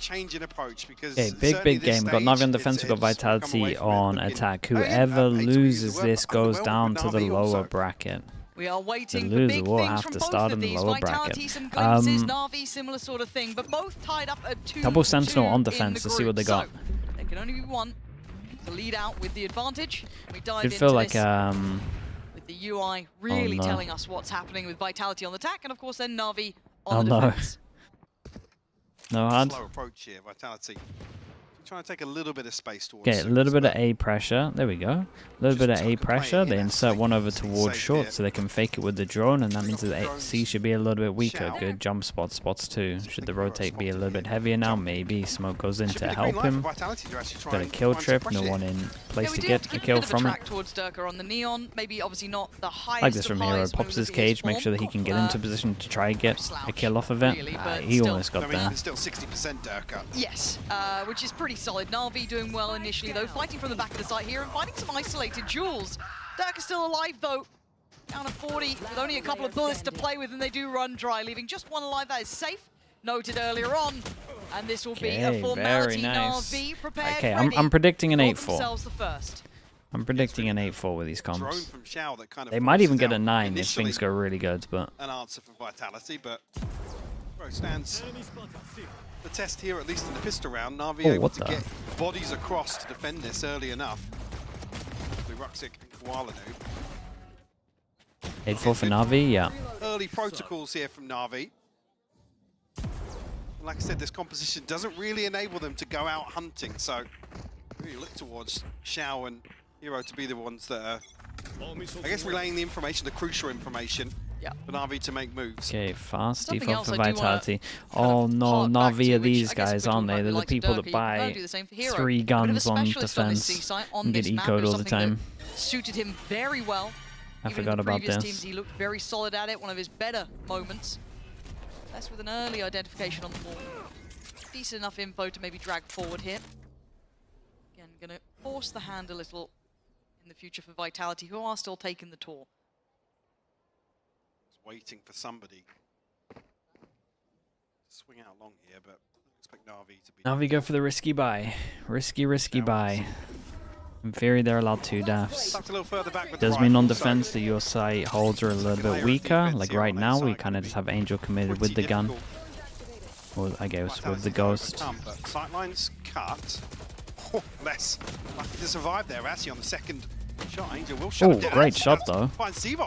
change in approach because big game. We've got NAVI on defense, we've got Vitality on attack. Whoever loses this goes down to the lower bracket. We are waiting the for loser big will things have from to both start of in the these. lower Vitality, bracket. some glimpses, Navi, similar sort of thing, but both tied up at 2-2 Double Sentinel on defense to see what they got. So, there can only be one to lead out with the advantage. We dive Could into feel like this with the UI really telling us what's happening with Vitality on the attack, and of course then Navi on the defense. No hard. Slow approach here, Vitality. Trying to take a little bit of space towards. Okay, a little bit of A pressure. There we go. A little bit of A pressure. They insert one over towards short so they can fake it with the drone, and that means that C should be a little bit weaker. Good jump spots too. Should the rotate be a little bit heavier now? Maybe. Smoke goes in to help him. Got a kill trip. No one in place to get a kill from it. Towards Durka on the Neon. Maybe obviously not the highest. Like this from Hero. Pops his cage. Make sure that he can get into position to try and get a kill off of it. He almost got there. Still 60% Durka. Yes, which is pretty solid. Navi doing well initially though, fighting from the back of the site here and finding some isolated duels. Durka's still alive though, down to 40 with only a couple of bullets to play with, and they do run dry, leaving just one alive. That is safe, noted earlier on, and this will be a formality. Very nice. Navi prepared. Okay, I'm predicting an 8-4. The first. I'm predicting an 8-4 with these comps. Kind they might even get a 9 if things go really good, but an answer for Vitality, but stands the test here, at least in the pistol round. Navi able to get bodies across to defend this early enough. The Ruxic and Koala do. 8-4 for Navi, yeah. Early protocols here from Navi. Like I said, this composition doesn't really enable them to go out hunting, so really look towards Xiao and Hero to be the ones that are, I guess, relaying the information, the crucial information. Yeah. For Navi to make moves. Okay, fast default for Vitality. Oh no, Navi are these guys, aren't they? They're the people that buy 3 guns on defense and get eco'd all the time. Suited him very well. I forgot about this. Teams, he looked very solid at it, one of his better moments. That's with an early identification on the ball. Decent enough info to maybe drag forward here. Again, gonna force the hand a little in the future for Vitality, who are still taking the tour. Waiting for somebody to swing out long here, but I expect Navi to be. Navi go for the risky buy. Risky buy. In theory, they're allowed 2 deaths. Does mean on defense that your site holds are a little bit weaker. Like right now, we kind of just have Angel committed with the gun. Or I guess with the ghost. Sightlines cut. Oh, less lucky to survive there. Actually on the second shot, Angel will shut him down. Great shot though.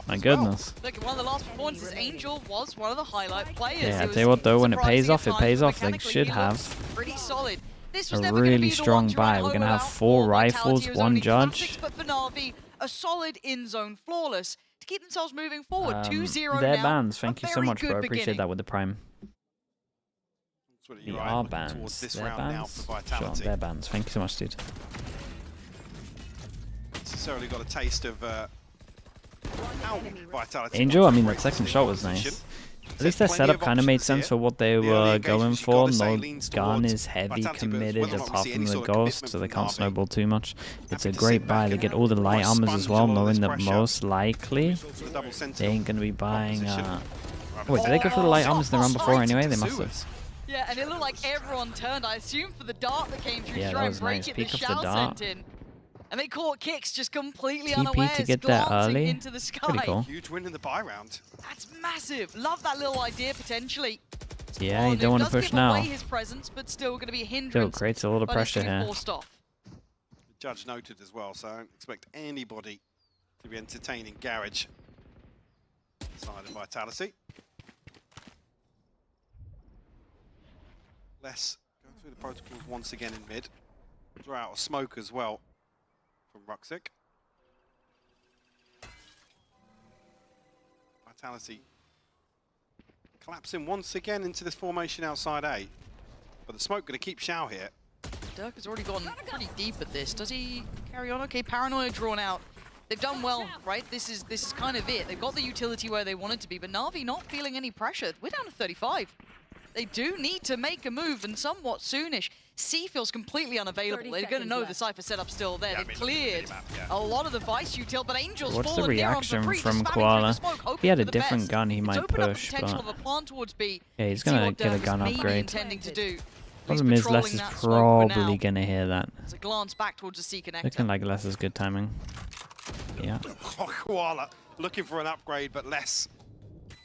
My goodness. Look, one of the last performances, Angel was one of the highlight players. Yeah, I tell you what though, when it pays off, it pays off. They should have pretty solid. This was a really strong buy. We're gonna have 4 rifles, 1 judge. But for Navi, a solid in-zone flawless to keep themselves moving forward. 2-0 Their now. bans. Thank you so much, bro. Appreciate that with the prime. The R bans. Their bans. Sure, their bans. Thank you so much, dude. Necessarily got a taste of how Vitality. Angel, I mean, that second shot was nice. At least their setup kind of made sense for what they were going for. No gun is heavy committed apart from the ghost, so they can't snowball too much. It's a great buy. They get all the light armors as well, knowing that most likely they ain't going to be buying... Wait, did they go for the light armors in the round before anyway? They must have. Yeah, and it looked like everyone turned, I assume, for the dart that came through to that try and was break nice. it. Peek The off the Shao dart. sent in. And they caught kicks just completely TP unawares, to get that early. into the sky. Pretty cool. Huge win in the buy round. That's massive. Love that little idea potentially. Yeah, you don't want to push now. His presence, but still going to be a hindrance. Still creates a lot of pressure here. The judge noted as well, so I don't expect anybody to be entertaining Garage side of Vitality. Less going through the protocols once again in mid. Draw out a smoke as well from Ruxic. Vitality collapsing once again into this formation outside A. But the smoke going to keep Xiao here. Dirk has already gone pretty deep at this. Does he carry on? Okay, Paranoia drawn out. They've done well, right? This is kind of it. They've got the utility where they want it to be, but Navi not feeling any pressure. We're down to 35. They do need to make a move, and somewhat soonish. C feels completely unavailable. They're going to know the Cypher setup's still there. They've cleared a lot of the Vice util, but Angel's What's the reaction from Koala? He had a different gun he might push, but... Of a plant towards B. Yeah, he's going to get a gun upgrade. Intending to do. Problem is, Les is probably going to hear that. It's a glance back towards the C connector. Looking like Les is good timing. Yeah. Koala looking for an upgrade, but less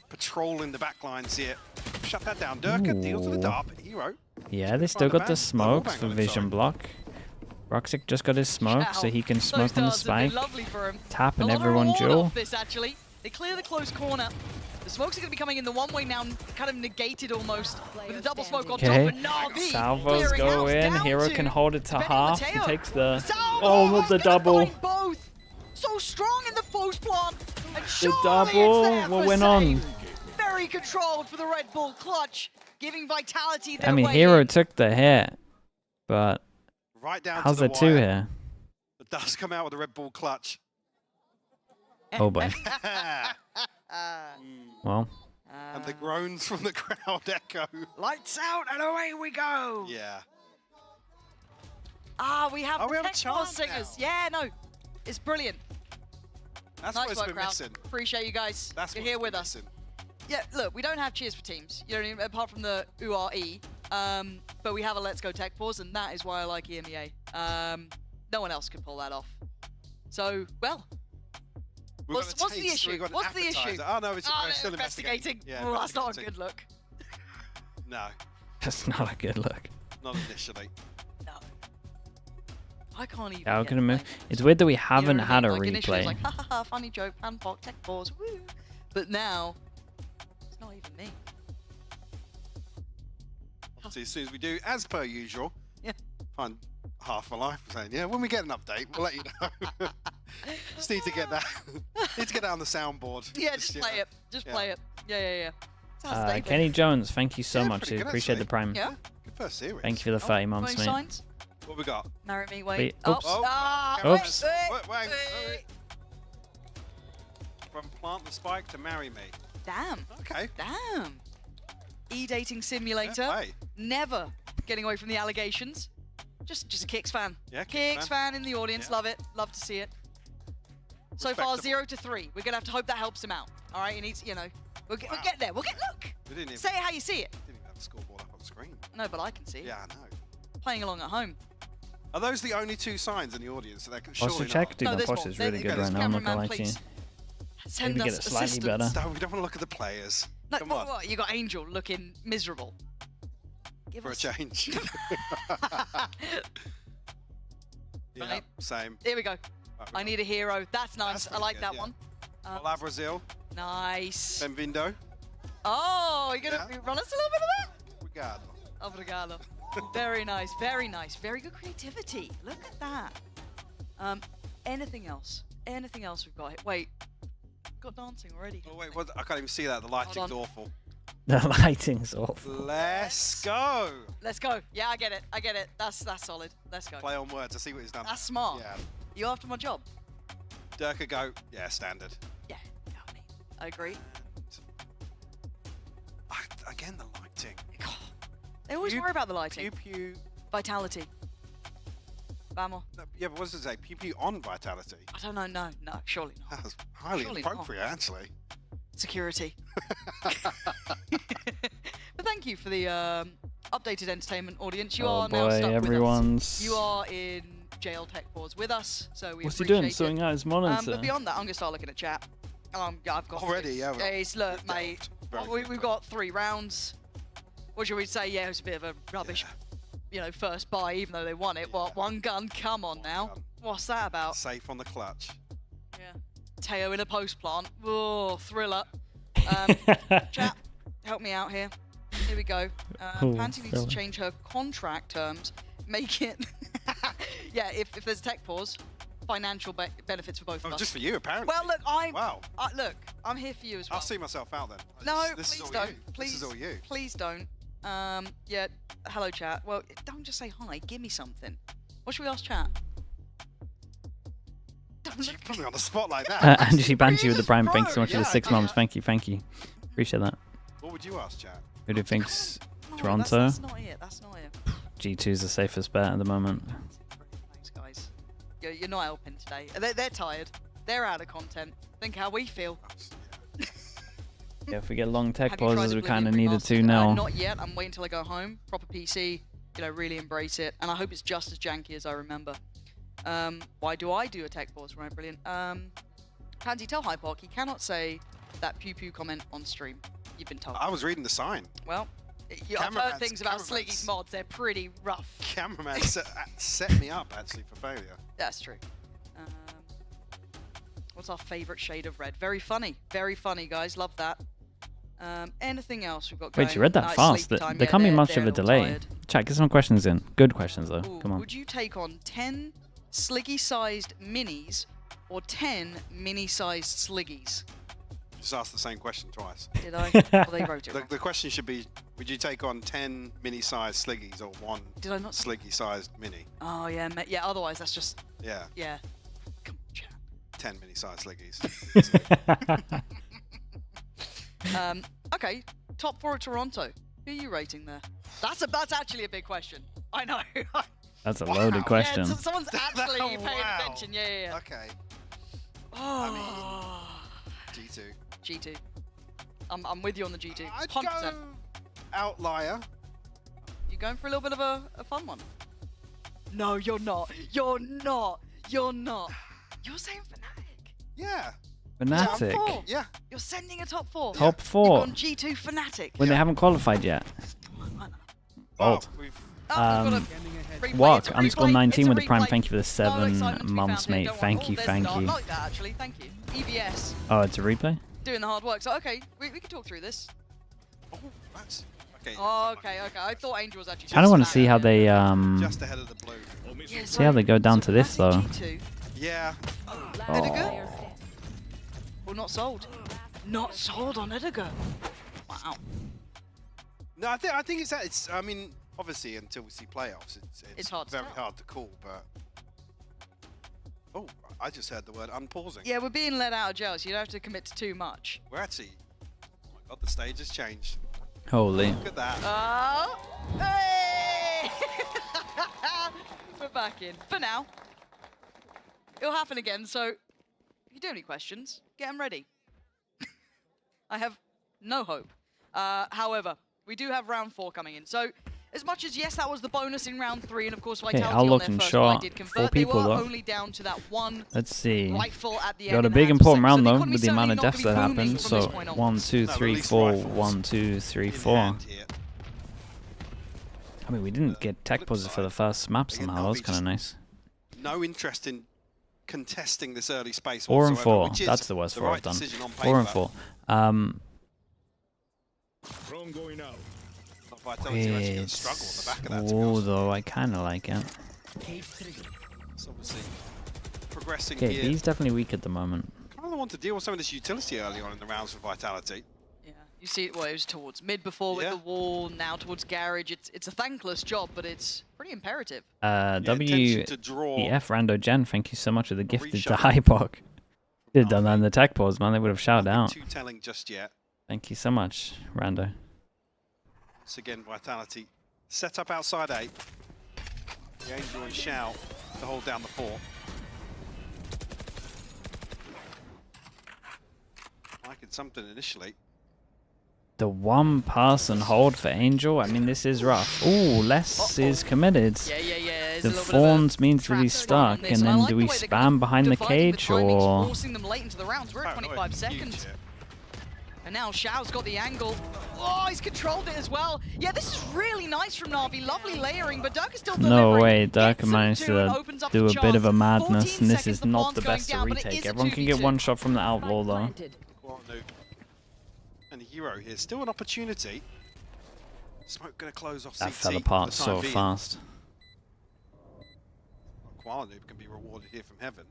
patrolling the back lines here. Shut that down. Durka deals with the DARP. Hero. Yeah, they still got the smokes for vision block. Roxic just got his smoke, so he can smoke on the spike. Tap and everyone duel. They clear the close corner. The smokes are going to be coming in the one way now, kind of negated almost with a double smoke on top. But NAVI Salvos go in. Hero can hold it to half. He takes the... Oh, not the double. Both. So strong in the post plant. And the double will win on. Very controlled for the Red Bull clutch, giving Vitality their I mean, way Hero in. took the hit, but right down how's to the there two here? It does come out with a Red Bull clutch. Oh boy. Well. And the groans from the crowd echo. Lights out and away we go. Yeah. Ah, we have the a chant singers. now. Yeah, no. It's brilliant. That's nice what it's work, been crowd. missing. Appreciate you guys. That's You're here with us. Yeah, look, we don't have cheers for teams, you know, apart from the URE, but we have a Let's Go Tech Pause, and that is why I like EMEA. No one else can pull that off. So, well, what's the issue? What's the issue? Oh, no, it's no, still investigating. Yeah, well, that's not a good look. No. That's not a good look. Not initially. No. I can't even. How can it move? It's weird that we haven't had a replay. Initially, like, ha ha ha, funny joke, handball, Tech Pause, woo. But now, it's not even me. Obviously, as soon as we do, as per usual, yeah. Find half a life saying, yeah, when we get an update, we'll let you know. Just need to get that. Need to get that on the soundboard. Yeah, just play it. Just play it. Yeah. Kenny Jones, thank you so much. I appreciate the prime. Yeah. Good first series. Thank you for the 30 months, mate. Signs? What we got? Marry me, wait. Oops. Oops. Wait. From plant the spike to marry me. Damn. Okay. Damn. E-dating simulator. Yeah, never getting away from the allegations. Just a Kicks fan. Yeah, Kicks fan in the audience. Yeah. Love it. Love to see it. So far, 0 to 3. We're gonna have to hope that helps him out. All right, he needs, you know, we'll get there. Look. Say it how you see it. Didn't even have the scoreboard up on the screen. No, but I can see it. Yeah, I know. Playing along at home. Are those the only two signs in the audience? So Posture check? Dude, my posture is really good right now. I'm not gonna lie to you. Maybe get it slightly better. No, we don't want to look at the players. No, come on. What? You got Angel looking miserable. For a change. Yeah, same. Here we go. I need a hero. That's nice. I like that one. Olá, Brazil. Nice. Bem-vindo. Oh, you're going to run us a little bit of that? Obrigado. Obrigado. Very nice. Very nice. Very good creativity. Look at that. Anything else? Anything else we've got here? Wait. Got dancing already. Oh, wait. What? I can't even see that. The lighting's awful. The lighting's awful. Let's go. Let's go. Yeah, I get it. That's solid. Let's go. Play on words. I see what he's done. That's smart. Yeah. You after my job? Durka go. Yeah, standard. Yeah, I agree. Again, the lighting. God. They always worry about the lighting. Pew pew. Vitality. Vamos. No, yeah, but what does it say? Pew pew on vitality. I don't know. No, surely not. That's highly appropriate, actually. Security. But thank you for the updated entertainment audience. You are now stuck with us. You are in jail Tech Pause with us, so we What's he doing? Sorting out his monitor. But beyond that, I'm gonna start looking at chat. Yeah, I've got already. Yeah. Look, mate. We've got 3 rounds. What should we say? Yeah, it was a bit of a rubbish, you know, first buy, even though they won it. What? One gun? Come on now. What's that about? Safe on the clutch. Yeah. Teo in a post plant. Oh, thriller. Chat, help me out here. Here we go. Panty needs to change her contract terms. Make it. Yeah, if there's a tech pause, financial benefits for both of us. Just for you, apparently. Well, look, look, I'm here for you as well. I'll see myself out then. No, this please is all don't. You. Please, this is all you. Please don't. Yeah, hello, chat. Well, don't just say hi. Give me something. What should we ask chat? You put me on the spot like that. Angie Banshee with the prime. Thanks so much for the 6 months. Thank you. Appreciate that. What would you ask, chat? Who do you think's Toronto? That's not it. That's not it. G2's the safest bet at the moment. Thanks, guys. You're not helping today. They're tired. They're out of content. Think how we feel. Yeah, if we get long tech pauses, we kind of needed to now. Not yet. I'm waiting till I go home. Proper PC. you know, really embrace it. And I hope it's just as janky as I remember. Why do I do a tech pause? Right, brilliant. Pansy, tell Hypoc he cannot say that pew-pew comment on stream. You've been told. I was reading the sign. Well, I've heard things about Sliggy's mods. They're pretty rough. Cameraman set me up, actually, for failure. That's true. What's our favorite shade of red? Very funny, guys. Love that. Anything else we've got going? Wait, you read that fast. There can't be much of a delay. Chat, get some questions in. Good questions, though. Ooh, come on. Would you take on 10 Sliggy-sized minis or 10 mini-sized Sliggies? Just asked the same question twice. Did I? Well, they wrote it wrong. The question should be, would you take on 10 mini-sized Sliggies or one Did I not? Sliggy-sized mini? Oh, yeah. Yeah, otherwise that's just... Yeah. Yeah. Come on, chat. 10 mini-sized Sliggies. Okay, top 4 at Toronto. Who are you rating there? That's actually a big question. I know. That's a loaded question. Yeah, someone's actually paying attention. Yeah. Okay. Oh. G2. G2. I'm with you on the G2. I'd 100%. go outlier. You're going for a little bit of a fun one. No, you're not. You're not. You're not. You're saying Fnatic. Yeah. Fnatic. Top 4. Yeah. You're sending a top 4. Top 4. You've gone G2 Fnatic. When they haven't qualified yet. Bold. Walk underscore 19 with the prime. Thank you for the 7 months, mate. Thank you. I like that, actually. Thank you. EVS. Oh, it's a replay? Doing the hard work. So, okay, we can talk through this. Oh, that's... Okay. Oh, okay. I thought Angel was actually... I don't want to see how they... just ahead of the blue. Yeah, see how they go down to this, though. Yeah. Edgar? Well, not sold. Not sold on Edgar. Wow. No, I think it's I mean, obviously, until we see playoffs, it's hard very hard to call, but... Oh, I just heard the word unpausing. Yeah, we're being let out of jail, so you don't have to commit to too much. We're actually... Oh my god, the stage has changed. Holy. Look at that. Hey! We're back in. For now. It'll happen again, so if you do have any questions, get them ready. I have no hope. However, we do have round 4 coming in. So, as much as, yes, that was the bonus in round 3, and of course, Vitality I'll look on their and first shot. fight did convert. 4 people, they were though. only down to that one Let's see. rifle at the end. Got a big important round, though, with the amount of deaths that happened. So, 1, 2, 3, 4. 1, 2, 3, 4. I mean, we didn't get tech pauses for the first map somehow. That was kind of nice. No interest in contesting this early space 4 and whatsoever, 4. which is That's the worst the 4 right I've done. decision on 4 and paper. 4. Vitality are actually going to struggle on the back of that, to be honest. Although I kind of like it. It's obviously progressing Okay, here. he's definitely weak at the moment. Kind of want to deal with some of this utility early on in the rounds for Vitality. Yeah, you see it, well, it was towards mid before with the wall, now towards garage. It's a thankless job, but it's pretty imperative. Intention to draw WEF Rando Gen, thank you so much for the gifted to Hypoc. Did have done that in the tech pause, man. They would have shouted out. Too telling just yet. Thank you so much, Rando. Once again, Vitality set up outside A. The Angel and Shao to hold down the 4. Liking something initially. The 1 pass and hold for Angel. I mean, this is rough. Ooh, Les is committed. Yeah. The Fawns means that he's stuck. And then do we spam behind the cage or... Forcing them late into the rounds. We're at 25 seconds. And now Shao's got the angle. Oh, he's controlled it as well. Yeah, this is really nice from Navi. Lovely layering, but Dirk is still delivering. No way, Dirk managed to do a bit of a madness, and this is not the best to retake. Everyone can get 1 shot from the Outlaw, though. And Hero here, still an opportunity. Smoke going to close off CT. That fell apart so fast. Noob can be rewarded here from heaven.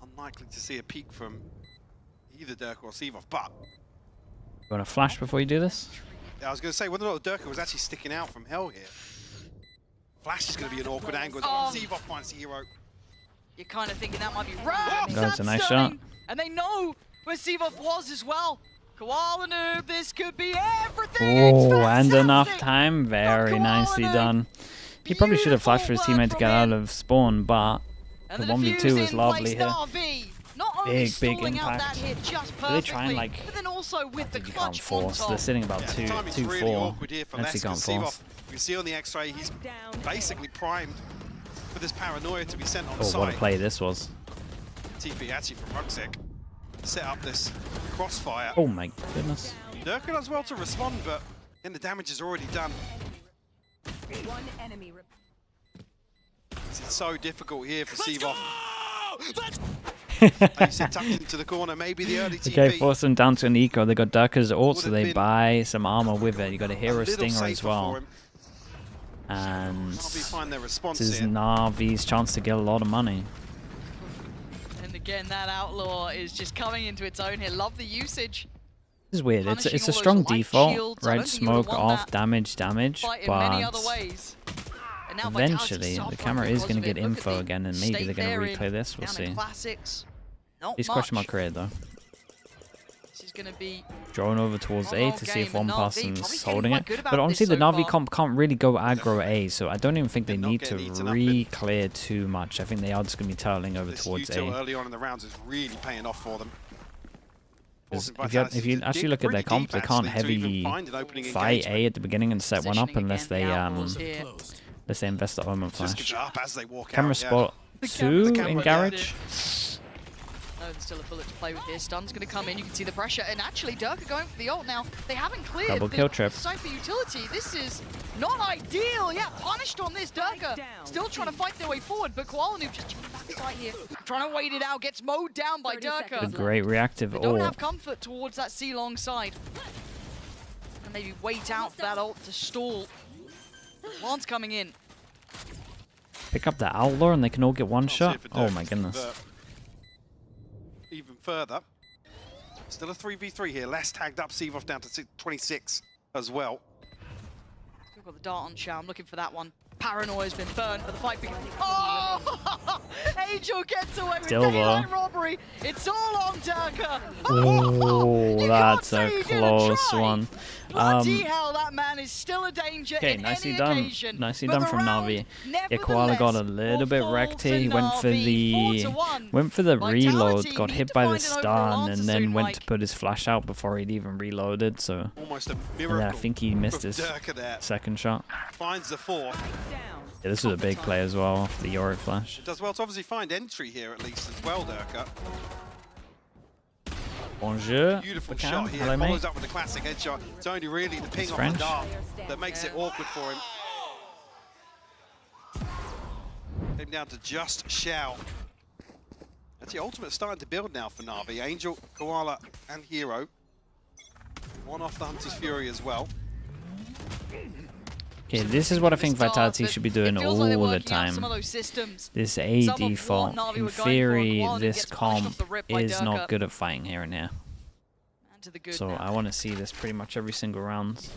Unlikely to see a peek from either Dirk or Sevov, but... You want to flash before you do this? Yeah, I was going to say, whether or not Dirk was actually sticking out from hell here. Flash is going to be an awkward angle. Sevov finds the Hero. You're kind of thinking that might be right. That's a nice shot. And they know where Sevov was as well. Koala Noob, this could be everything. Oh, and enough time. Very nicely done. He probably should have flashed for his teammate to get out of spawn, but the 1v2 is lovely here. Big impact. Do they try and like... But then also with the You clutch can't force. They're sitting about 2-4. Really Actually can't force. You see on the X-ray, he's basically primed for this paranoia to be sent on site. Oh, what a play this was. TP actually from Ruxic set up this crossfire. Oh my goodness. Durka does well to respond, but then the damage is already done. One enemy. It's so difficult here for Seavoff. And you see tucked into the corner, maybe the early TP. Okay, force them down to an eco. They got Durka's ult, so they buy some armor with it. You got a hero stinger as well. And this is Navi's chance to get a lot of money. And again, that outlaw is just coming into its own here. Love the usage. This is weird. It's a strong default, right? Smoke off, damage, but eventually the camera is going to get info again, and maybe they're going to replay this. We'll see. He's question mark career though. This is going to be drawing over towards A to see if one person's holding it. But honestly, the Navi comp can't really go aggro A, so I don't even think they need to re-clear too much. I think they are just going to be turtling over towards A. Early on in the rounds is really paying off for them. If you actually look at their comp, they can't heavy fight A at the beginning and set one up unless they invest the armor flash. Camera spot 2 in garage. No, there's still a bullet to play with here. Stun's going to come in. You can see the pressure. And actually, Durka going for the ult now. They haven't cleared Double kill trip. Cypher utility. This is not ideal. Yeah, punished on this. Durka still trying to fight their way forward, but Koala Noob just jumping back side here. Trying to wait it out. Gets mowed down by Durka. A great reactive ult. They don't have comfort towards that C-long side. And maybe wait out for that ult to stall. Lance coming in. Pick up the outlaw and they can all get one shot. Oh my goodness. Even further. Still a 3v3 here. Less tagged up. Seavoff down to 26 as well. Still got the dart on Shao. I'm looking for that one. Paranoia's been burned, but the fight begins. Oh! Angel gets away with daylight robbery. It's all on Durka. Oh, that's a close one. Bloody hell, that man is still a danger. Okay, nicely done. Nicely done from Navi. Yeah, Koala got a little bit wrecked here. He went for the reload, got hit by the stun, and then went to put his flash out before he'd even reloaded. So almost a miracle. I think he missed his second shot. Finds the 4. Yeah, this was a big play as well for the Yorick flash. It does well to obviously find entry here at least as well, Durka. Bonjour. Beautiful shot here. Hello, follows up with a classic headshot. It's only really the ping off the dart that makes it awkward for him. Came down to just Shao. Actually, Ultimate starting to build now for Navi. Angel, Koala, and Hero. One off the Hunter's Fury as well. Okay, this is what I think Vitality should be doing all the time. This A default, in theory, this comp is not good at fighting here and here. So I want to see this pretty much every single round.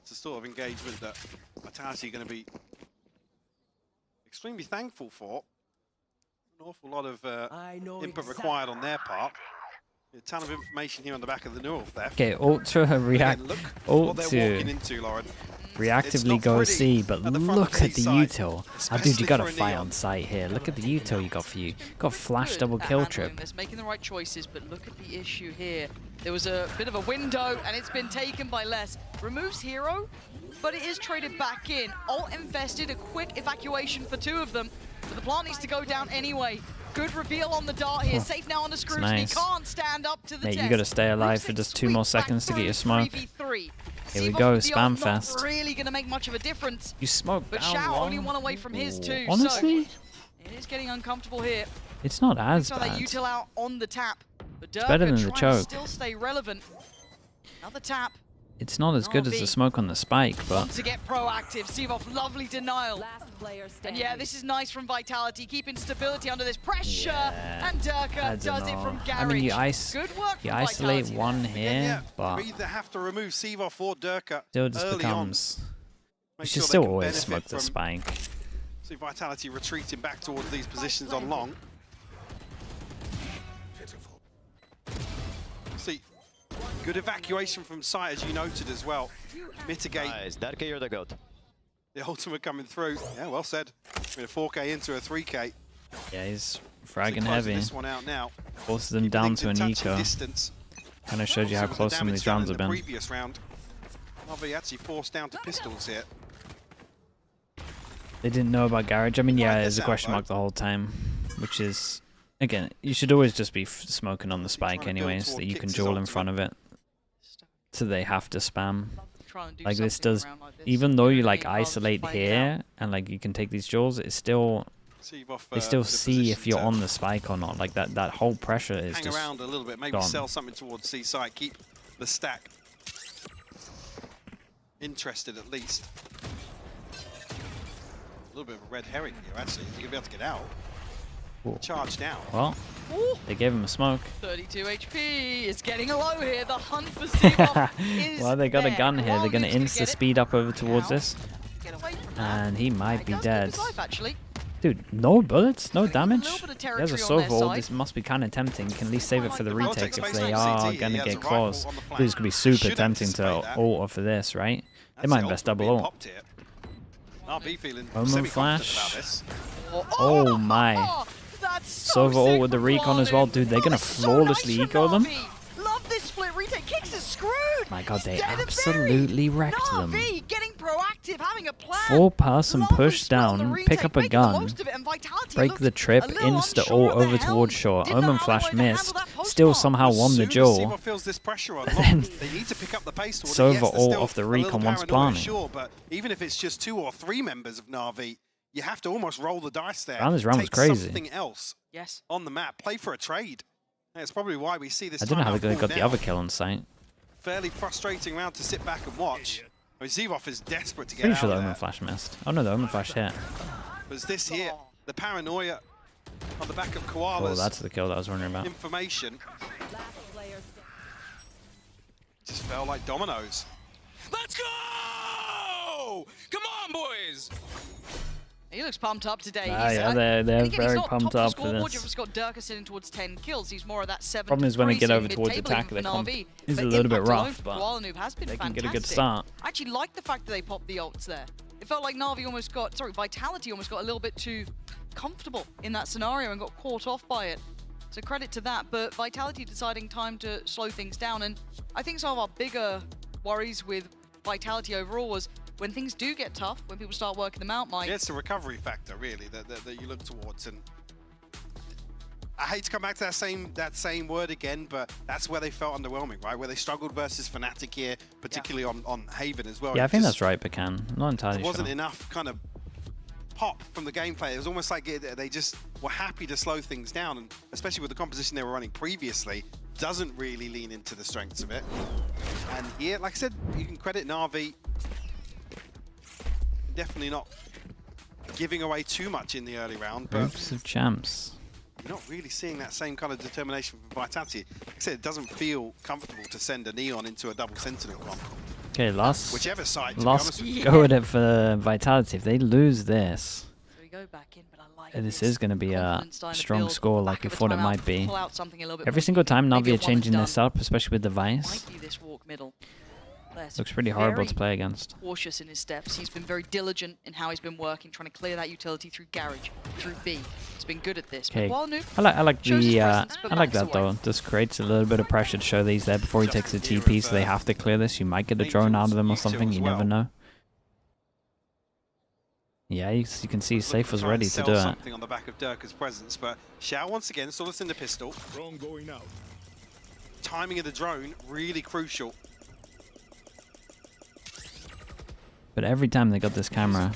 It's a sort of engagement that Vitality are going to be extremely thankful for. An awful lot of input required on their part. A ton of information here on the back of the neural theft. Okay, ult to react. Ult to reactively go C, but look at the util. Oh, dude, you got to fight on site here. Look at the util you got for you. Got flash double kill trip. Making the right choices, but look at the issue here. There was a bit of a window, and it's been taken by less. Removes Hero, but it is traded back in. Ult invested, a quick evacuation for 2 of them, but the plant needs to go down anyway. Good reveal on the dart here. Safe now under scrutiny. Nice. Can't stand up to the test. You got to stay alive for just 2 more seconds to get your smoke. 3v3. Here we go, spam fest. Not really going to make much of a difference. You smoke but Shao only one away from his too. Honestly, so it is getting uncomfortable here. It's not as bad. That util out on the tap. But it's better than the choke. Still stay relevant. Another tap. It's not as good as the smoke on the spike, but... Want to get proactive. Seavoff, lovely denial. And yeah, this is nice from Vitality, keeping stability under this pressure. Yeah, and Durka does it from Garage. I mean, Good work you isolate one here, but... You either have to remove Seavoff or Durka still just becomes... You should still always smoke the spike. See Vitality retreating back towards these positions on long. See, good evacuation from site, as you noted as well. Mitigate. Nice. Durka, you're the goat. The ultimate coming through. Yeah, well said. I mean, a 4K into a 3K. Yeah, he's fragging heavy. This one out now. Forces them down to an eco. Kind of showed you how close some of these rounds have been. Previous round. Navi actually forced down to pistols here. They didn't know about garage. I mean, yeah, it's a question mark the whole time, which is, again, you should always just be smoking on the spike anyways, so that you can duel in front of it. So they have to spam. Like this does, even though you like isolate here and like you can take these duels, it's still, they still see if you're on the spike or not. Like that whole pressure is hang just around a little bit, maybe gone. sell something towards C side, keep the stack interested at least. A little bit of a red herring here, actually. You're gonna be able to get out. Ooh. Charge down. Well, they gave him a smoke. 32 HP. It's getting low here. The hunt for Zebov is well, they got a gun here. They're going to Nuke's insta speed up over towards this. Get away from that. And he might be Does dead. keep his life, actually. Dude, no bullets, no damage. little bit of He has a territory on their Sova ult. side. This must be kind of tempting. You can at least save it for the retake if they CT, are he going to has get a rifle close. on the flank. Dude, this could be super Should tempting to anticipate that. ult for this, right? They That's might the invest ult double being ult. popped here. NAVI feeling Omen semi-confident flash. about this. Oh my. That's so Sova ult sick with the from recon as well. Warner. Dude, they're going to That's so flawlessly nice eco from them. Na'Vi. Love this split retake. Kicks is screwed. My god, He's they dead and absolutely buried. wrecked them. Na'Vi getting proactive, having a plan. 4-person Lovely push split on the down, retake, pick up a making the gun, most of it, and Vitality break looked the trip, a little insta unsure ult of the over helm. towards shore. Didn't know Omen how flash to handle missed. that Still post-bomb. somehow As won the soon as duel. Zebov feels this pressure on, Then they need to pick up the pace towards Sova it. Yes, they're ult still off the a little recon once paranoid, planning. Sure, but even if it's just 2 or 3 members of Na'Vi, you have to almost roll the dice there. This round was Take crazy. something else Yes. on the map. Play for a trade. That's probably why we see this. I don't know how they timeout got the now. other kill on site. Fairly frustrating round to sit back and watch. I mean, Zebov is desperate to get Pretty out sure the of Omen there. flash missed. Oh no, the Omen flash hit. But it's this here, the paranoia on the back of Oh, Koala's that's the kill that I was wondering about. information Last player just fell like dominoes. Let's go! Come on, boys! He looks pumped up today. Ah, He's, yeah, they're and again, he's very not pumped top of up the for scoreboard. this. You've just got Durka sitting towards 10 kills. He's more of that 7 Problem is when they get sitting over towards mid-table attack, even their for comp Na'Vi. is But a little bit impact alone rough, from but Koala has been they can fantastic. get a good start. I actually like the fact that they popped the ults there. It felt like Na'Vi almost got, Vitality almost got a little bit too comfortable in that scenario and got caught off by it. So credit to that, but Vitality deciding time to slow things down. And I think some of our bigger worries with Vitality overall was when things do get tough, when people start working them out, Mike. Yeah, it's the recovery factor, really, that you look towards. And I hate to come back to that same word again, but that's where they felt underwhelming, right? Where they struggled versus Fnatic here, particularly on Haven as well. Yeah, I It think just that's right, Pecan. I'm not entirely There wasn't sure. enough kind of pop from the gameplay. It was almost like they just were happy to slow things down, and especially with the composition they were running previously, doesn't really lean into the strengths of it. And here, like I said, you can credit Na'Vi. Definitely not giving away too much in the early round, but Groups of champs. you're not really seeing that same kind of determination from Vitality. Like I said, it doesn't feel comfortable to send a Neon into a double Sentinel comp. Okay, last Whichever side, to be honest with you. go at it for Vitality. If they lose this, So we go back in, but I like this is going to be a confidence starting to strong build. score like Back we of a thought it timeout, might be. pull out something a little bit Every more single time maybe Navi are a one and changing this done. up, especially with the Vice. Might be this walk middle. Less Looks pretty horrible very to play against. cautious in his steps. He's been very diligent in how he's been working, trying to clear that utility through garage, through B. He's been good at this. Okay, But Walnu, I like shows his the presence, but I like backs that away. though. This creates a little bit of pressure to show these there before he takes the TP, so they have to clear this. You might get a drone out of them or something. You never know. Yeah, you can see Safe was ready to do it. Something on the back of Durka's presence, but Xiao once again saw this in the pistol. Drone going out. Timing of the drone really crucial. But every time they got this camera,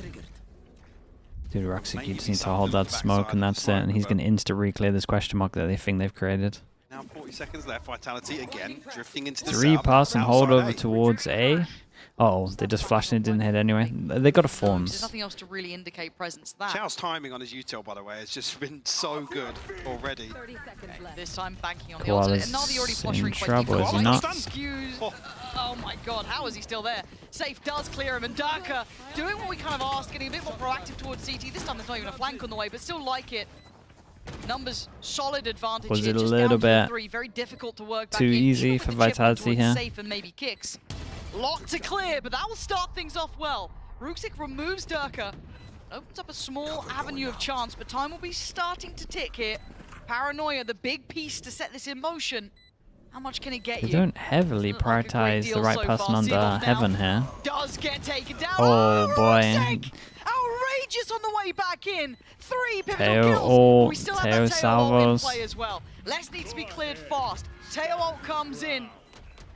dude, Roxic, you just need to hold that smoke and that's it. And he's going to insta-reclear this question mark that they think they've created. Now 40 seconds left. Vitality again drifting into the 3 sub. pass and hold Outside over A. towards A. Oh, they just flashed and it didn't hit anyway. They got a there's forms. nothing else to really indicate presence. That Xiao's timing on his util, by the way, has just been so good already. 30 seconds left. this time banking on the Koala's alternate. And Navi already flushing in quite trouble, deep. is he Koala not? Skews. Oh my god, how is he still there? Safe does clear him, and Durka doing what we kind of asked, getting a bit more proactive towards CT. This time there's not even a flank on the way, but still like it. Numbers, solid advantage Was here, it a just little down to the bit 3. Very difficult to work back too in, easy even for with the chip Vitality towards here? Safe and maybe kicks. Lot to clear, but that will start things off well. Ruxic removes Durka, opens up a small avenue of chance, but time will be starting to tick here. Paranoia, the big piece to set this in motion. How much can it get They you? don't heavily Doesn't look like a great prioritize deal the right so person far. under Seabold now Heaven here. does get taken down. Oh, boy. Ruxic! Outrageous on the way back in. 3 pivotal Teo kills. ult, We still have Teo that Teo ult in salvos. play as well. Less needs to be cleared fast. Teo ult comes in.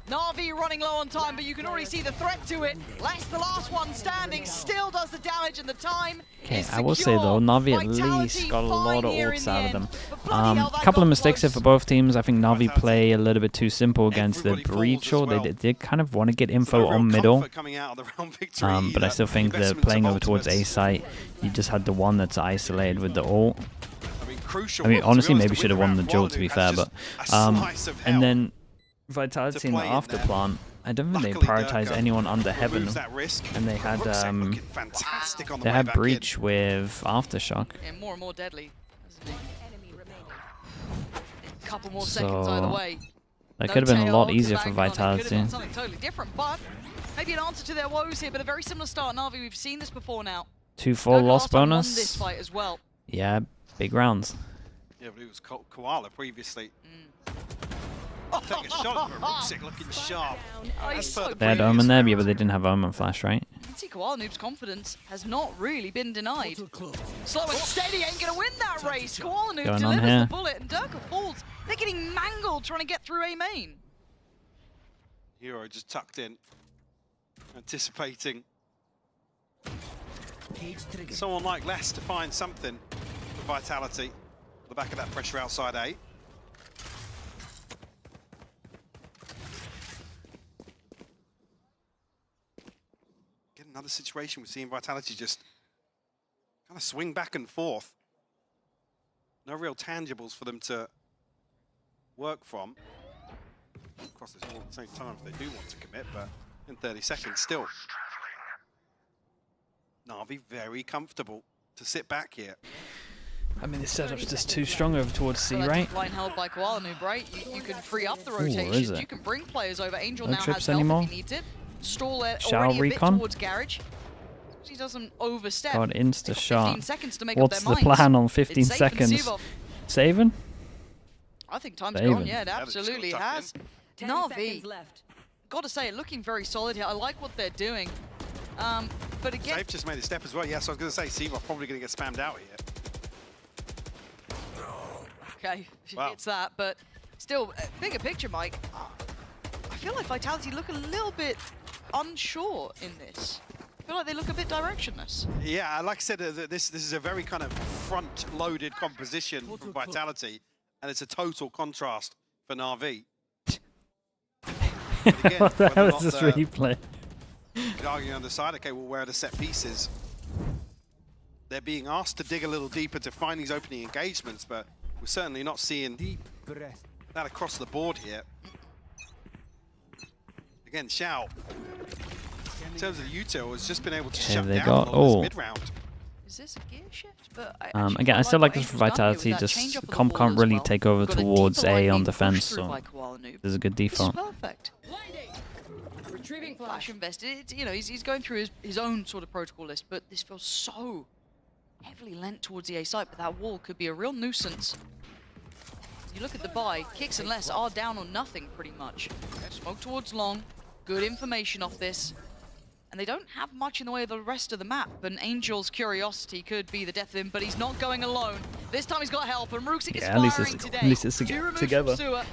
Na'Vi running low on time, but you can already see the threat to it. Les, the last one standing, still does the damage, and the time Okay, is I will say secure. though, Na'Vi at Vitality least got a lot fine of here in ults the out of end. them. But bloody hell, that Couple of got mistakes here close. for both teams. I think Na'Vi play a little bit too simple against the Everybody falls breach, or as well. they did kind of want to get So info no real on middle. comfort coming out of the round victory But I either. still think that Investment playing of over towards A ultimates. site, you just had the one that's isolated with the ult. Crucial. I mean, one, to be honestly, honest, maybe to should have win won the round duel, one, to be who fair. has But just a slice of hell and then Vitality in the play in after there. plant, I don't think they Luckily, prioritized Durka anyone under Heaven, removes that risk. and they had Ruxic looking fantastic on the they way had back in. breach with aftershock. And more and more deadly. Isn't it? Enemy remaining. A couple more seconds either So way. that No could have been a tail lot to easier bank for on. It could have Vitality. done something totally different, but maybe an answer to their woes here, but a very similar start. Na'Vi, we've seen this before now. 2-4 Durka loss last time won this bonus. fight as well. Yeah, big rounds. Yeah, but it was Koala previously. Take a shot at Ruxic looking sharp. Oh, As he's per so the They had previous Omen there, yeah, round. but they didn't have Omen Flash, right? You can see Koala Noob's confidence has not really been denied. Slow and steady ain't gonna win that race. Koala Noob Going on delivers here. the bullet, and Durka falls. They're getting mangled trying to get through A main. Hero just tucked in, anticipating someone like Les to find something for Vitality. The back of that pressure outside A. Get another situation we're seeing Vitality just kind of swing back and forth. No real tangibles for them to work from. Across this all at the same time if they do want to commit, but in 30 seconds still. Na'Vi very comfortable to sit back here. I mean, the setup's just too strong over towards C, Well, right? Line held by Koala Noob, right? You can free up the Ooh, is rotations. it? You can bring players over. Angel No now trips has health anymore? if he needs it. Stall it Shall already a recon? bit towards Garage. He doesn't overstep. God, insta 15 shot. seconds to make What's up their the minds. plan on It's 15 safe and seconds? Sevo. Saving? I think time's Saving. gone. Yeah, it Yeah, they just got absolutely tucked has. 10 Na'Vi, seconds left. gotta say, looking very solid here. I like what they're doing. But again, Safe just made a step as well. Yes, I was going to say, Seaboff probably going to get spammed out here. okay, she Wow. hits that, but still, bigger picture, Mike. I feel like Vitality look a little bit unsure in this. I feel like they look a bit directionless. Yeah, like I said, this is a very kind of front-loaded composition from Vitality, and it's a total contrast for Na'Vi. But again, What the whether hell or is not this the- replay? You could argue on the side, okay, well, where are the set pieces? They're being asked to dig a little deeper to find these opening engagements, but we're certainly not seeing that across the board here. Again, Xiao, in terms of the util, has just been able to Okay, shut they down got- a lot of oh. this mid-round. Is this a gear shift? But I Again, actually I still quite like this what for Angel's done here Vitality, with that just change up of the comp ball can't as really well. take over Got a towards deeper line A on being defense, pushed through so by Koala Noob. there's a good This is default. perfect. Retrieving Flash flash. invested. You know, he's going through his own sort of protocol list, but this feels so heavily lent towards the A site, but that wall could be a real nuisance. You look at the buy, Kicks and Les are down on nothing pretty much. Smoke towards long, good information off this. And they don't have much in the way of the rest of the map, and Angel's curiosity could be the death of him, but he's not going alone. This time he's got help, and Ruxic is Yeah, at least firing it's- today. at least it's Two removes together. from Sewer.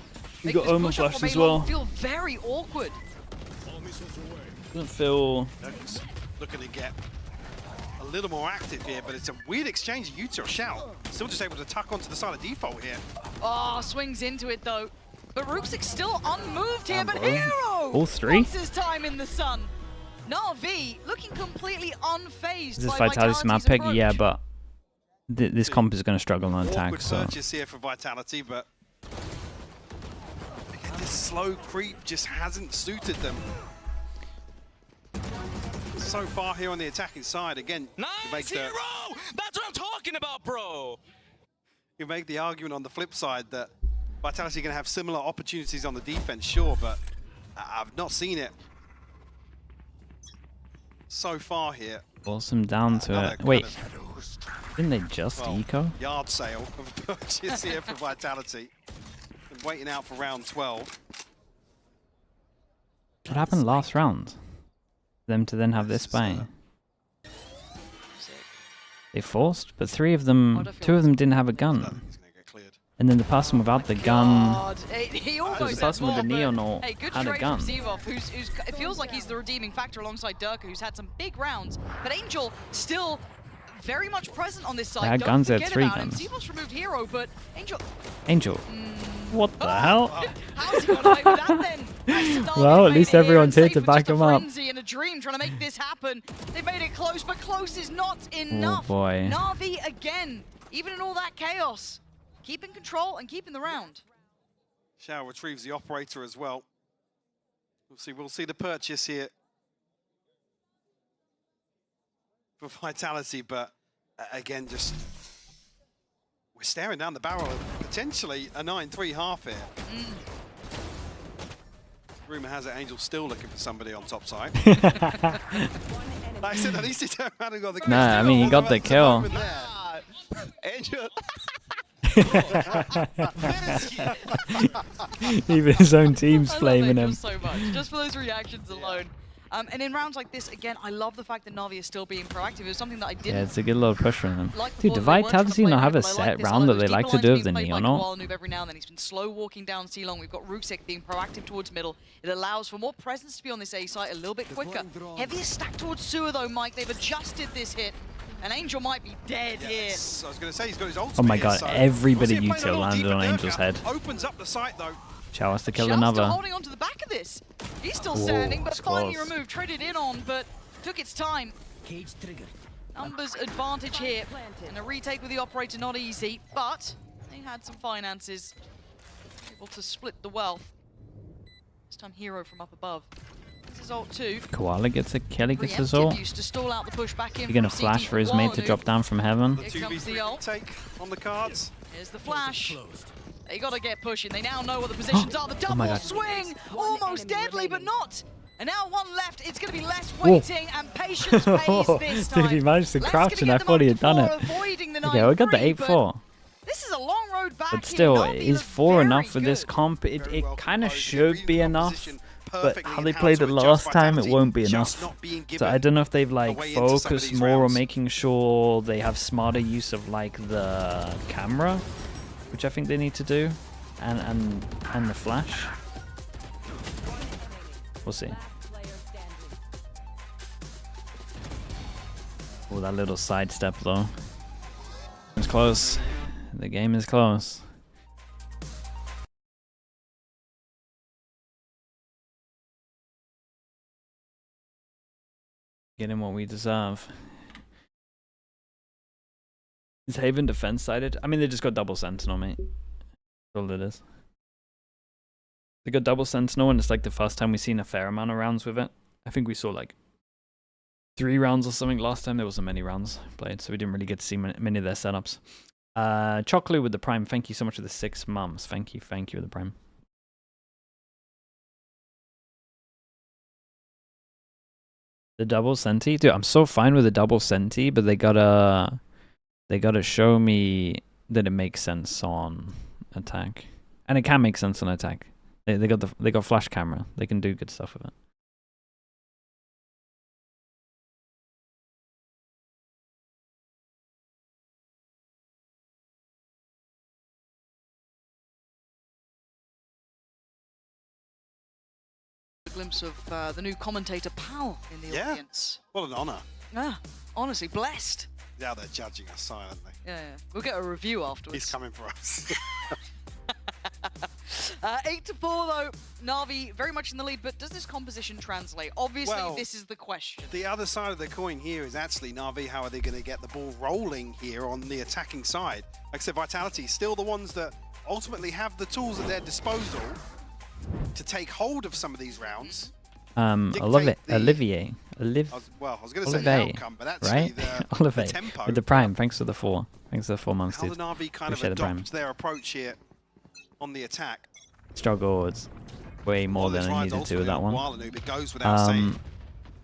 You Make got this Omen push up Flash from as A-Long well. feel very awkward. Doesn't feel... Durka's looking to get a little more active here, but it's a weird exchange. Yuta or Xiao still just able to tuck onto the side of default here. Oh, swings into it though. But Ruxic's still unmoved here, but bro. Hero All three? wants his time in the sun. Na'Vi looking completely unfazed Is this by Vitality's map Vitality's pick? Yeah, approach. but this comp is going to struggle on attack, Awkward so... purchase here for Vitality, but again, this slow creep just hasn't suited them. So far here on the attacking side, again, you make Nice the, hero! That's what I'm talking about, bro! you make the argument on the flip side that Vitality are going to have similar opportunities on the defense, sure, but I've not seen it so far here. Force him down to Another it. kind Wait, of, didn't they just well, eco? yard sale of a purchase here for Vitality. waiting out for round 12. What happened last round? For them to then have this buy. They forced, but two of them didn't have a gun. And then the person without the gun, the person with the neon ore had a gun. It feels like he's the redeeming factor alongside Durka, who's had some big rounds. But Angel still very much present on this side. They had guns, they had 3 guns. Zevos removed Hero, but Angel. What the hell? How's he got away with that then? Well, at least everyone's here to back him up. In a dream trying to make this happen. They made it close, but close is not enough. Oh boy. Na'Vi again, even in all that chaos, keeping control and keeping the round. Shao retrieves the operator as well. We'll see the purchase here for Vitality, but again, just we're staring down the barrel of potentially a 9-3 half here. Rumor has it Angel's still looking for somebody on top side. Like I said, at least he turned around and got the kill. Nah, I mean, he got the kill. Angel. Even his own team's flaming him. So much, just for those reactions alone. And in rounds like this, again, I love the fact that Na'Vi is still being proactive. It was something that I didn't. Yeah, it's a good little push from him. Dude, the Vitality not have a set round that they like to do with the Neon Ore. Every now and then he's been slow walking down C-Long. We've got Ruxic being proactive towards middle. It allows for more presence to be on this A site a little bit quicker. Heavier stack towards Sewer though, Mike. They've adjusted this hit. And Angel might be dead here. I was going to say, he's got his ultimate. Oh my god, so everybody util landed on Angel's head. Opens up the site though. Chao has to kill Shell's another. Still holding on to the back of this. He's still standing, but finally removed. Traded in on, but took its time. Cage triggered. Numbers advantage here. And a retake with the operator, not easy, but they had some finances. Able to split the wealth. This time Hero from up above. This is ult 2. Koala gets a kill, he gets his ult. Used to stall out the push back in. He's gonna flash for his mate to drop down from heaven. Here comes the ult. Take on the cards. Here's the flash. They gotta get pushing. They now know what the positions are. The double swing, almost deadly, but not. And now one left. It's gonna be less waiting and patience pays this time. Dude, he managed to crouch and I thought he had done it. Okay, we got the 8-4. This is a long road back. But still, is 4 enough for this comp? It kind of should be enough. But how they played it last time, it won't be enough. So I don't know if they've like focused more on making sure they have smarter use of like the camera, which I think they need to do, and the flash. We'll see. Oh, that little sidestep though. It's close. The game is close. Getting what we deserve. Is Haven defense sided? I mean, they just got double Sentinel, mate. That's all it is. They got double Sentinel, and it's like the first time we've seen a fair amount of rounds with it. I think we saw like 3 rounds or something last time. There wasn't many rounds played, so we didn't really get to see many of their setups. Chocolate with the Prime. Thank you so much for the 6 months. Thank you with the Prime. The double Senti? Dude, I'm so fine with the double Senti, but they gotta show me that it makes sense on attack. And it can make sense on attack. They got flash camera. They can do good stuff with it. Glimpse of the new commentator Pal in the audience. What an honor. Yeah, honestly, blessed. Yeah, they're judging us silently. Yeah. We'll get a review afterwards. He's coming for us. 8-4 though. Na'Vi very much in the lead, but does this composition translate? Obviously, this is the question. The other side of the coin here is actually Na'Vi, how are they going to get the ball rolling here on the attacking side? Like I said, Vitality still the ones that ultimately have the tools at their disposal to take hold of some of these rounds. Olivier. I was going to say the outcome, but actually right? the tempo. With the Prime, thanks for the 4. Thanks for the 4 months, how dude. the Na'Vi kind of adopt their approach here on the attack. Struggled way more than I needed to with that one. It goes without saying.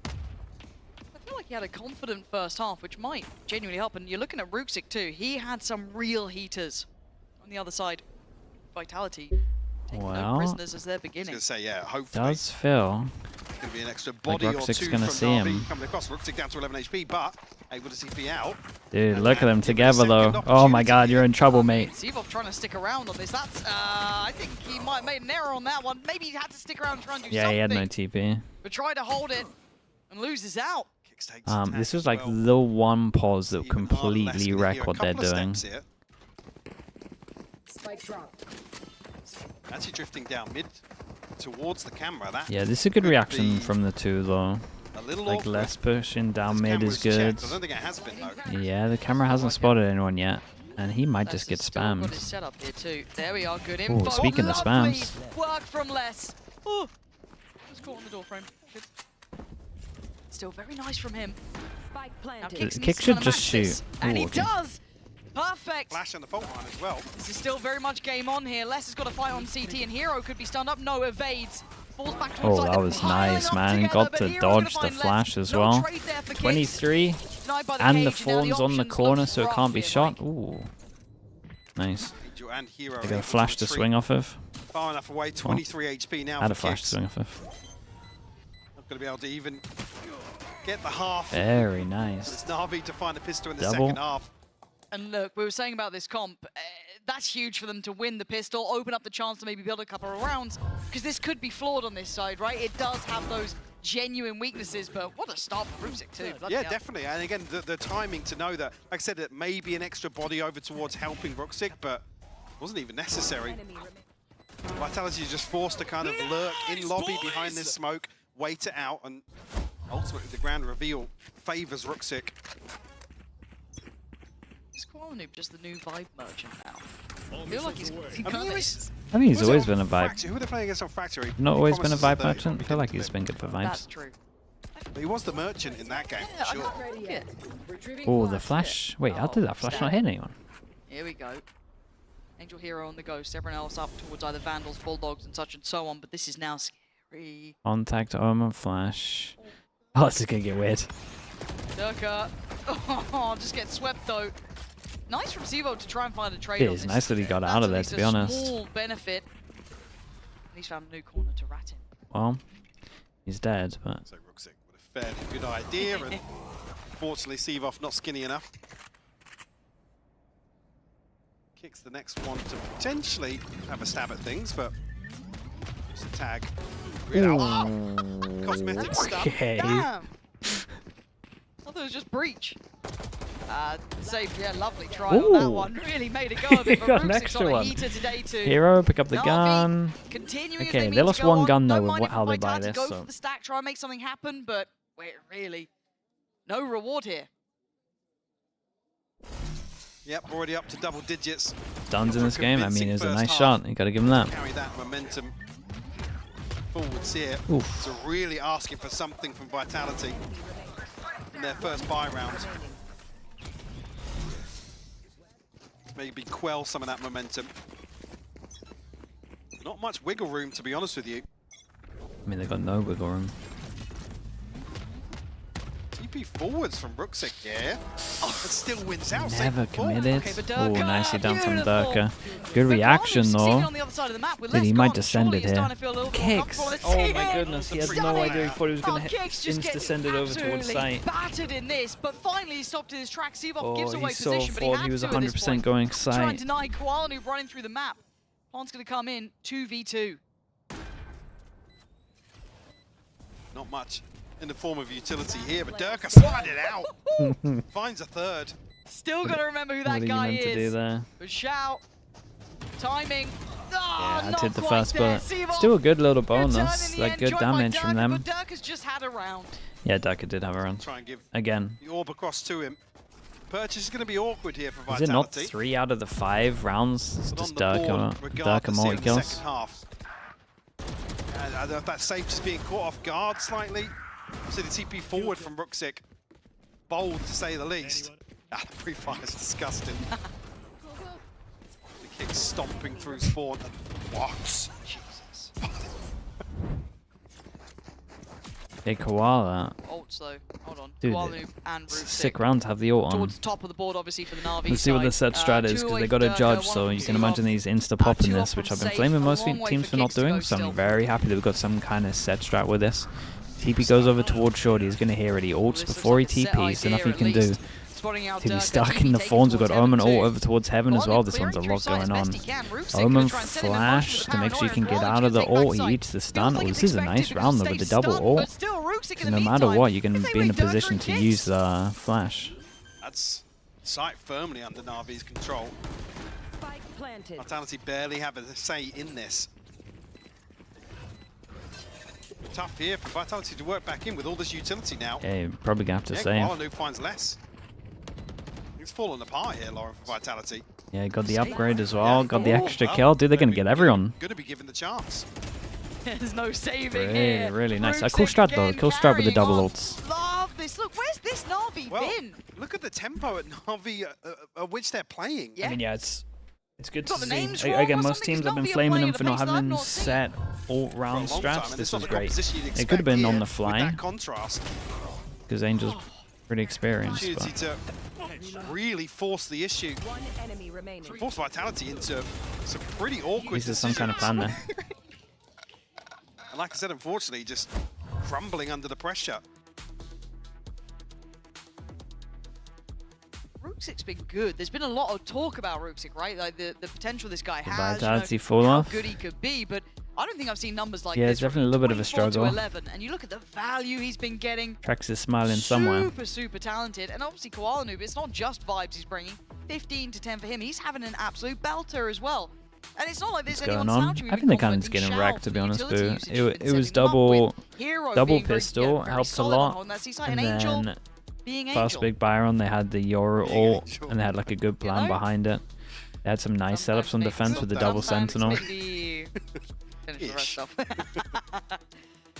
I feel like he had a confident first half, which might genuinely help. And you're looking at Ruxic too. He had some real heaters on the other side. Vitality No Well, prisoners as they're I was beginning. going to say, yeah, hopefully does feel it's going to be an extra like body or Rucksack's two gonna from see Navi him. coming across. Rucksack down to 11 HP, but able to CP out. Dude, And look at them give it a together though. second Oh my god, opportunity. you're in trouble, mate. Sivov trying to stick around on this. That's, I think he might have made an error on that one. Maybe he had to stick around and try and do Yeah, something. he had no TP. But try to hold it and loses out. Kicks takes attack This was as like well. the one pause that Even harder, less completely gonna wreck hear a what they're couple of doing. steps here. Spike dropped. Actually drifting down mid towards the camera. That Yeah, this is a good could reaction be from the two though. a little Like awkward. less pushing down This mid camera's is good. checked. I don't think it has been though. Yeah, the camera hasn't spotted anyone yet. And he might just get Les has still got his spammed. setup here too. There we are, good info. speaking of Lovely spams. work from Les. Oh, just caught on the door frame. Good. Still very nice from him. Spike Now planted. Kicks Kick needs to should kinda just match this, shoot. and Ooh, he okay. does. Perfect. Flash on the fault line as well. This is still very much game on here. Les has got a fight on CT, and Hero could be stunned up. No, evades. Falls back towards Oh, side. that They're was piling nice, up man. He together, got but to Hero's gonna dodge the find Les. flash as No well. trade there for Kicks. 23. Denied by the And the cage, now thorns on the options corner look so it rough can't be here, shot. Mike. Ooh. Nice. Angel and Hero They able got a flash to retreat swing off of. Far enough away, 23 HP now Had a for flash to Kicks. swing off of. Not going to be able to even get the half. Very nice. It's Navi to find a pistol in the Double. second half. And look, we were saying about this comp, that's huge for them to win the pistol, open up the chance to maybe build a couple of rounds, because this could be flawed on this side, right? It does have those genuine weaknesses, but what a start for Rusick too. Bloody Yeah, hell. definitely. And again, the timing to know that, like I said, that may be an extra body over towards helping Rucksack, but wasn't even necessary. Enemy remains. Vitality is just forced to kind of lurk in lobby behind this smoke, wait it out, and ultimately the grand reveal favors Rucksack. Is Noob just the new vibe merchant now? I feel like he's kind of is. I think he's Was it always on been a vibe. Fracture? Who are they playing against on Factory? Not always been a Promises vibe that merchant. I he'll feel like begin he's to been good for That's vibes. true. But he was the merchant in that game, Yeah, for sure. I Ready yeah. yet. Retrieving Oh, the flash. flash. Wait, how did that flash not hit anyone? Here we go. Angel Hero on the ghost. Everyone else up towards either Vandals, Bulldogs, and such and so on. But this is now scary. Contact, Omen, flash. Oh, this is gonna get weird. Durka. Oh, just get swept though. Nice from Zivo to try and find a trade It on is this. nice that he got That's out of at there, least to be a honest. small benefit. And he's found a new corner to rat in. Well, he's dead, but So Rucksack with a fairly good idea, and unfortunately Sivov not skinny enough. Kicks the next one to potentially have a stab at things, but just a tag. Cosmetic stuff. okay. Damn! I thought it was just breach. Safe, yeah, lovely try on that Ooh. one. Really made a go of it, He but got an Rusick's extra on a one. heater today too. Hero, pick up the Navi gun. Continuing Okay, as they they mean lost to go one on. gun, though, Don't with mind if how they buy Vitality this, go so- for the stack, try and make something happen, but wait, really, no reward here. Yep, already up to double digits. Stuns in this game. I mean, it was a nice First shot. You gotta give him that. Carry that momentum forwards here. Oof. So really asking for something from Vitality in their first buy round. Maybe quell some of that momentum. Not much wiggle room, to be honest with you. I mean, they got no wiggle room. TP forwards from Rucksack here. But still wins out. Never Safe ball. committed. Okay, but Oh, Durka, nicely done from beautiful. Durka. Good But reaction, Arnold's succeeded though. on the other side of the map with Dude, he less might gone. descend Surely it he's here. starting to feel a little more Kicks. comfortable. Let's Oh see my it. goodness, he had no Stunning. idea. He thought he was going to Kicks just getting insta-send it over towards absolutely sight. battered in this, but finally he stopped in his track. Sivov Oh, gives away he so position, but he thought had he was to at this 100% point. going Try and sight. deny Koalanu running through the map. Plant's going to come in 2v2. Not much in the form of utility here, but Durka slide it out. Finds a third. Still got to remember who What that are you guy meant to do is. there? But shout, timing. Yeah, I not did the quite first there. bullet. Sivov, Still a good little good turn bonus. in the Like end, good joined by damage from Durka, them. But Durka's just had a round. Yeah, Durka did have a run. Try and give Again. the orb across to him. Purchase is going to be awkward here for Is Vitality. it not 3 out of the 5 rounds? It's But just on the board, Durka regardless here in the multi-kills. second half. And I don't know if that's safe, just being caught off guard slightly. See the TP forward from Rucksack. Bold to say the least. Ah, the pre-fire is disgusting. The kick stomping through spawn and walks. Jesus. Big koala. Ults though. Oh Hold on. Dude, Kualu and sick round to have the ult on. towards the top of the board, obviously, for the Na'Vi Let's see what the set strat is, because they got to judge, so you can imagine these insta-popping this, which I've been flaming most teams for not doing, so I'm very happy that we've got some kind of set strat with this. TP goes over towards Shorty, he's going to hear it, he ults before he TPs, so nothing he can do. TP stuck in the Thorns, we've got Omen ult over towards Heaven as well, this one's a lot going on. Omen flash to make sure you can get out of the ult, he eats the stun. Oh, this is a nice round though with the double ult. No matter what, you can be in a position to use the flash. That's sight firmly under Navi's control. Vitality barely have a say in this. Tough here for Vitality to work back in with all this utility now. Yeah, you're probably gonna have to save. Kualu finds less. He's falling apart here, Lauren, for Vitality. Yeah, got the upgrade as well, got the extra kill. Dude, they're gonna get everyone. Gonna be given the chance. There's no saving here. Really nice. A cool strat though, cool strat with the double ults. Love this. Look, where's this Na'Vi been? Look at the tempo at Navi at which they're playing. I mean, yeah, it's good to Got the see. names wrong Again, or most something, teams 'cause have been Navi are flaming playing them at for a not pace that I've having not set all-round For a long time, strats. and This it's not was the great. composition you'd It could have been expect on the here fly, with that contrast. because Angel's pretty experienced. Opportunity But to really force the issue. Force Vitality into some pretty awkward this is some kind of plan there. And like I said, unfortunately, just crumbling under the pressure. Rooksik's been good. There's been a lot of talk about Rooksik, right? Like the potential this guy has, Vitality fall how off. good he could be, but I don't think I've seen numbers like Yeah, this. it's definitely a little bit of a 24 to struggle. 11, and you look at the value he's been getting. Trax is smiling somewhere. Super talented, and obviously Koala Noob, it's not just vibes he's bringing. 15 to 10 for him. He's having an absolute belter as well. And it's not like there's anyone slouching. I think they're kind of just getting wrecked, to be honest, Boo. It was double pistol, helped a lot, and then first big Byron, they had the Yoru ult, and they had like a good plan behind it. They had some nice setups on defense with the double sentinel. Finish the rest off.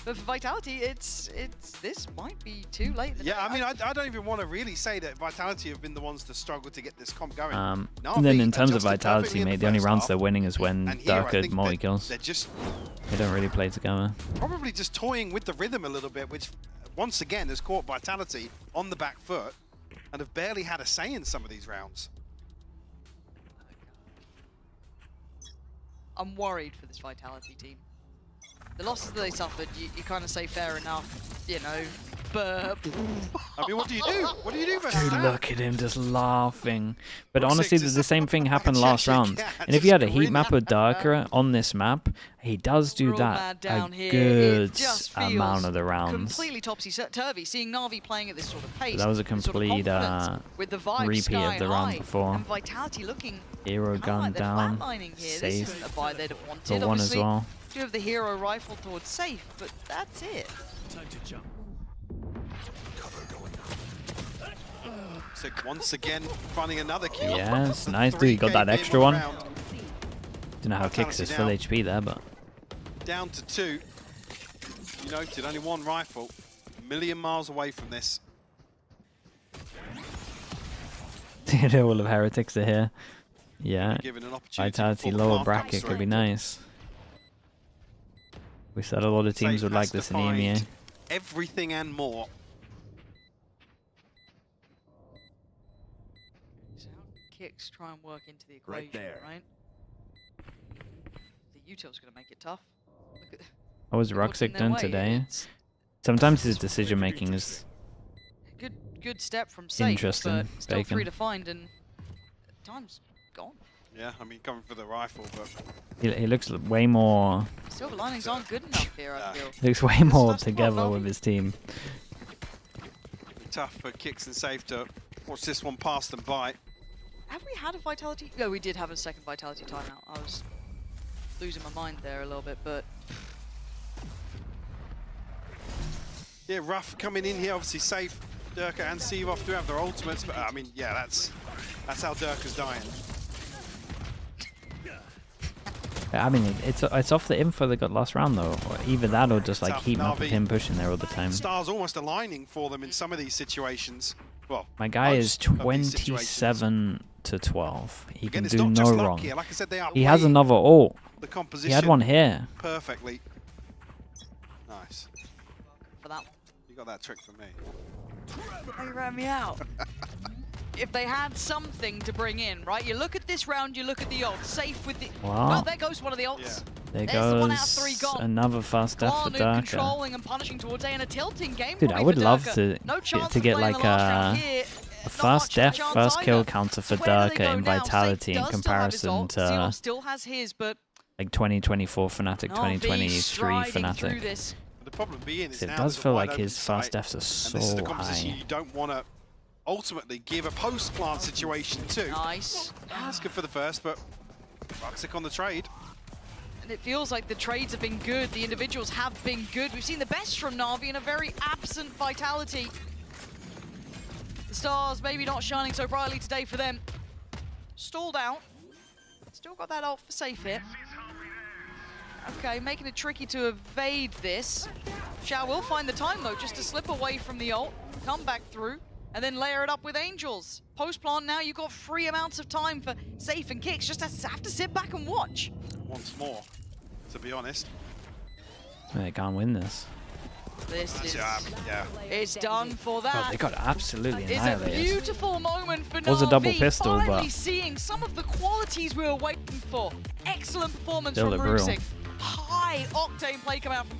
But for Vitality, this might be too late. Yeah, I mean, I don't even want to really say that Vitality have been the ones to struggle to get this comp going. And then in terms of Vitality, mate, the only rounds they're winning is when Darker multi-kills. They don't really play together. Probably just toying with the rhythm a little bit, which once again has caught Vitality on the back foot and have barely had a say in some of these rounds. I'm worried for this Vitality team. The losses that they suffered, you kind of say fair enough, you know, but... I mean, what do you do? What do you do versus Dude, that? look at him just laughing. But honestly, the same thing happened last round. And if you had a heat map with Darker on this map, he does do that a good amount of the rounds. Completely topsy-turvy, seeing Na'Vi playing at this sort of pace. So that was a complete with the vibe repeat of the round before. And Vitality looking Hero gun like down, flatlining here. safe This isn't a buy they'd have wanted. for one as well. Do have the hero rifle towards safe, but that's it. Time to jump. So once again, finding another kill. Yes, nice dude. Got that extra one. Don't know how Kicks is full HP there, but down to 2. You noted only one rifle. A million miles away from this. all of Heretics are here. Yeah, Vitality lower bracket could be nice. We said a lot of teams would like this in EMEA. Everything and more. So how Kicks try and work into the equation, right? The util's going to make it tough. Look at What was Ruxic done today? Sometimes his decision making is good step from safe, interesting. but still free to find, and time's gone. Yeah, I mean, coming for the rifle, but he looks way more. Silver linings aren't good enough here, I feel. He looks way more together with his team. Tough for Kicks and Safe to watch this one pass them by. Have we had a Vitality? No, we did have a second Vitality timeout. I was losing my mind there a little bit, but... Yeah, Ruff coming in here, obviously Safe. Durka and Seavoff do have their ultimates, but I mean, yeah, that's how Durka's dying. I mean, it's off the info they got last round though. Or either that or just like heat map with him pushing there all the time. Stars almost aligning for them in some of these situations. Well, my guy is 27 to 12. He can do no wrong. Like I said, he has another ult. The composition he had one here. Perfectly. Nice. For that one. You You got that trick for me. They ran me out. If they had something to bring in, right? You look at this round, you look at the ult. Safe with the... Wow. Well, there goes one of the ults. Yeah. There There's the 1 out of goes 3 gone. another fast death for Klarnu Darker. controlling and punishing towards A in a tilting game. Dude, I probably would for love Darker. to No get, chance to of get playing like the last round here. a Not fast much death, chance first kill either. counter for So where do they Darker go in now? Vitality Safe in does still have his comparison ult. to Xeon still has his, but like 2024 Fnatic, Navi 2023 striding through Fnatic. this. But the problem being is It now does there's a feel wide like open his fast site, deaths are and this is the so composition high. you don't want to ultimately give a post-plant situation to. Nice. That's good for the first, but Ruxic on the trade. And it feels like the trades have been good. The individuals have been good. We've seen the best from Navi in a very absent Vitality. The stars maybe not shining so brightly today for them. Stalled out. Still got that ult for safe here. Okay, making it tricky to evade this. Xiao will find the time though, just to slip away from the ult, come back through, and then layer it up with Angels. Post-plant now, you've got free amounts of time for safe and kicks. Just have to sit back and watch. Once more, to be honest. They can't win this. This is... Yeah. It's done for Oh, that. they got absolutely It's a annihilated. beautiful moment for Navi. Was a double pistol, finally but seeing some of the qualities we were waiting for. Excellent performance Still from look real. Ruxic. High octane play coming out from